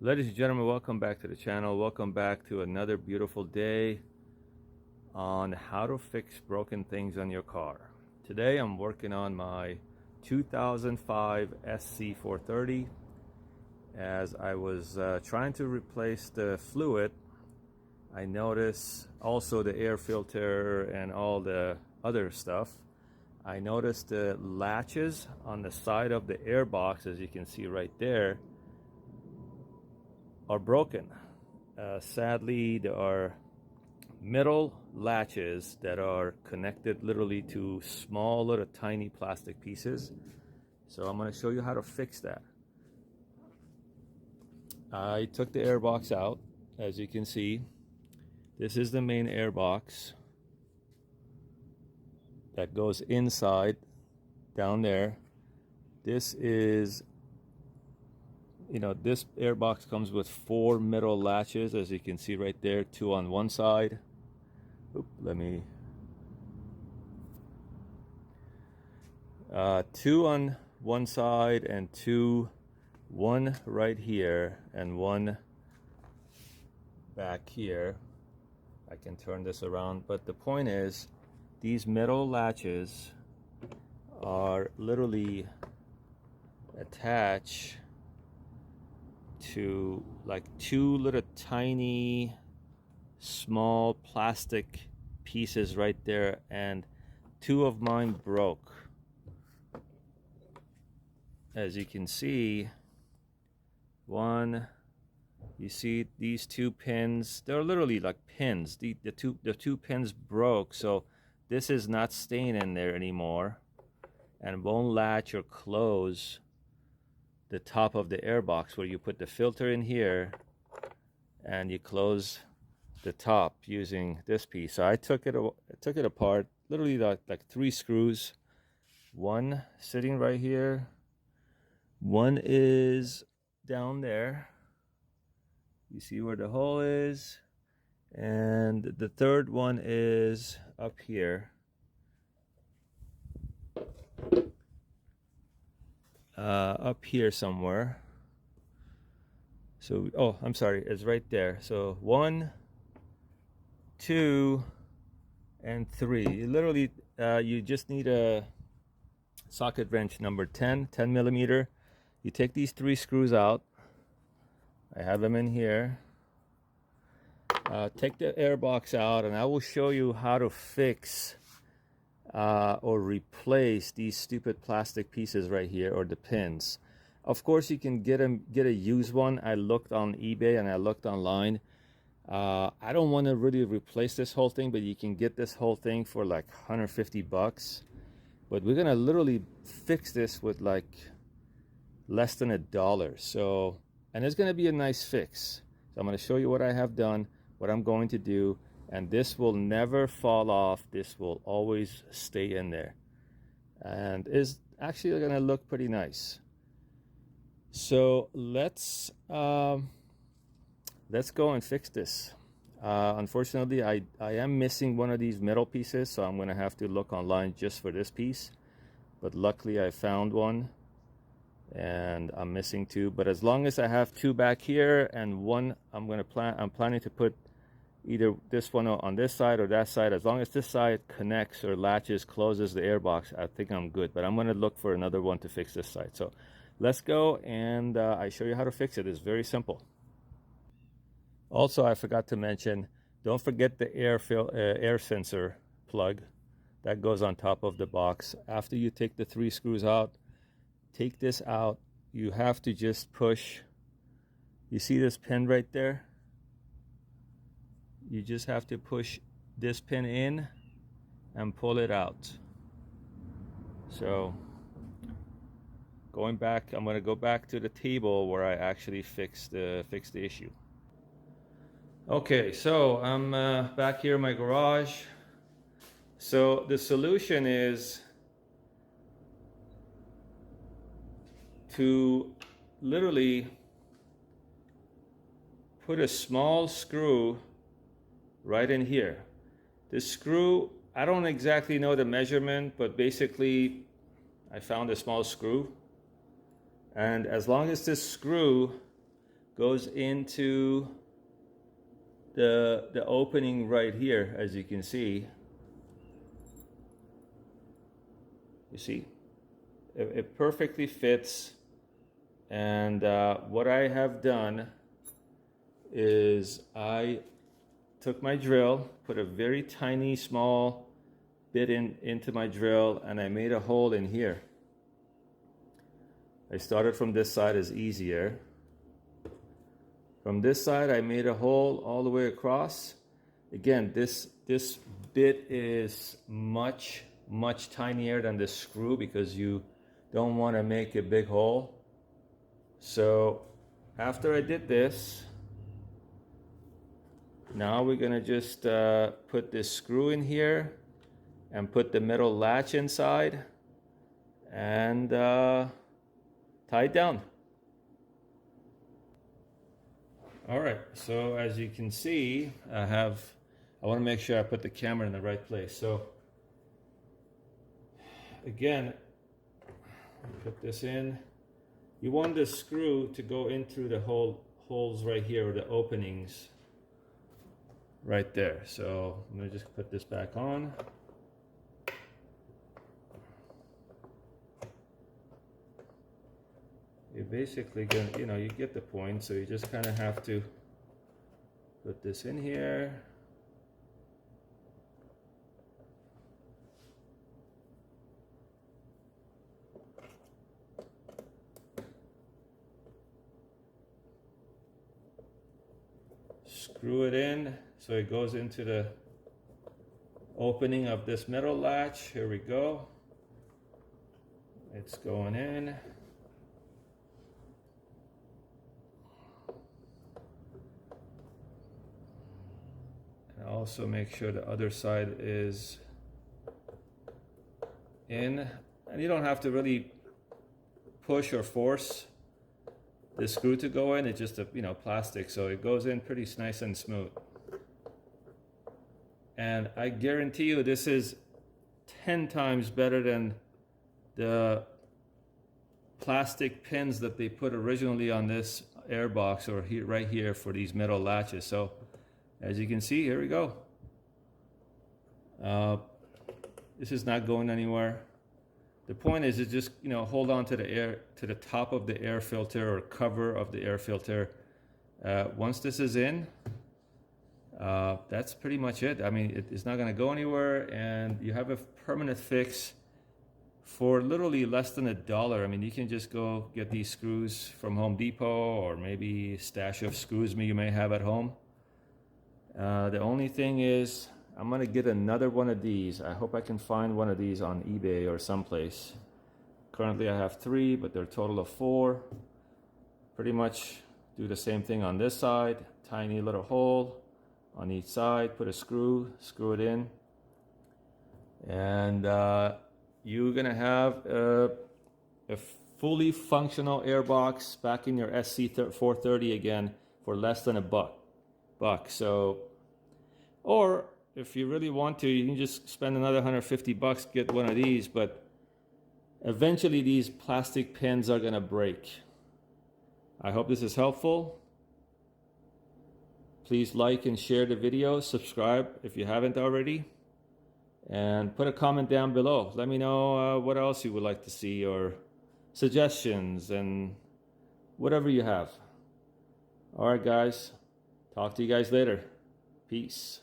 Ladies and gentlemen, welcome back to the channel. Welcome back to another beautiful day on how to fix broken things on your car. Today I'm working on my 2005 SC430. As I was trying to replace the fluid, I noticed also the air filter and all the other stuff. I noticed the latches on the side of the air box, as you can see right there, are broken. Sadly, there are metal latches that are connected literally to small little tiny plastic pieces. So I'm going to show you how to fix that. I took the air box out. As you can see, this is the main air box that goes inside down there. This is, this air box comes with 4 metal latches, as you can see right there, 2 on one side. Let me 2 on one side and one right here and one back here. I can turn this around, but the point is, these metal latches are literally attached to like 2 little tiny small plastic pieces right there, and 2 of mine broke. As you can see, you see these 2 pins, they're literally like pins. The two pins broke, so this is not staying in there anymore and won't latch or close the top of the air box, where you put the filter in here and you close the top using this piece. So I took it apart, literally like 3 screws. One sitting right here, one is down there, you see where the hole is, and the third one is up here. Up here somewhere. So, oh, I'm sorry, it's right there. So 1, 2, and 3. Literally, you just need a socket wrench number 10 millimeter. You take these 3 screws out. I have them in here. Take the air box out, and I will show you how to fix or replace these stupid plastic pieces right here, or the pins. Of course, you can get a used one. I looked on eBay and I looked online. I don't want to really replace this whole thing, but you can get this whole thing for like 150 bucks. But we're gonna literally fix this with like less than $1. So, and it's gonna be a nice fix. So I'm gonna show you what I have done, what I'm going to do, and this will never fall off. This will always stay in there, and is actually gonna look pretty nice. So let's go and fix this. Unfortunately, I am missing one of these metal pieces, so I'm gonna have to look online just for this piece. But luckily I found one, and I'm missing 2. But as long as I have 2 back here and one, I'm planning to put either this one on this side or that side. As long as this side connects or latches, closes the air box, I think I'm good. But I'm gonna look for another one to fix this side. So let's go, and I show you how to fix it. It's very simple. Also, I forgot to mention, don't forget the air sensor plug that goes on top of the box. After you take the 3 screws out, take this out. You have to just push. You see this pin right there? You just have to push this pin in and pull it out. So going back, I'm going to go back to the table where I actually fixed the issue. Okay, so I'm back here in my garage. So the solution is to literally put a small screw right in here. This screw, I don't exactly know the measurement, but basically I found a small screw, and as long as this screw goes into the opening right here, as you can see. You see, it perfectly fits. And what I have done is I took my drill, put a very tiny small bit into my drill, and I made a hole in here. I started from this side, is easier. From this side I made a hole all the way across. Again, this bit is much tinier than the screw because you don't want to make a big hole. So after I did this, now we're gonna just put this screw in here and put the metal latch inside and tie it down. All right, so as you can see, I want to make sure I put the camera in the right place. So again, put this in. You want the screw to go in through the holes right here, or the openings right there. So I'm going to just put this back on. You're basically going to, you get the point, so you just kind of have to put this in here. Screw it in so it goes into the opening of this metal latch. Here we go. It's going in. And also make sure the other side is in. And you don't have to really push or force the screw to go in. It's just a plastic, so it goes in pretty nice and smooth. And I guarantee you this is 10 times better than the plastic pins that they put originally on this air box, or here, right here, for these metal latches. So as you can see, here we go. This is not going anywhere. The point is just hold on to the air, to the top of the air filter or cover of the air filter. Once this is in, that's pretty much it. I mean, it's not going to go anywhere, and you have a permanent fix for literally less than $1. I mean, you can just go get these screws from Home Depot, or maybe a stash of screws you may have at home. The only thing is, I'm gonna get another one of these. I hope I can find one of these on eBay or someplace. Currently I have 3, but they're a total of 4. Pretty much do the same thing on this side. Tiny little hole on each side. Put a screw it in. And you're gonna have a fully functional airbox back in your SC430 again for less than $1. So, or if you really want to, you can just spend another $150, get one of these, but eventually these plastic pins are gonna break. I hope this is helpful. Please like and share the video, subscribe if you haven't already, and put a comment down below. Let me know what else you would like to see, or suggestions, and whatever you have. All right, guys, talk to you guys later. Peace.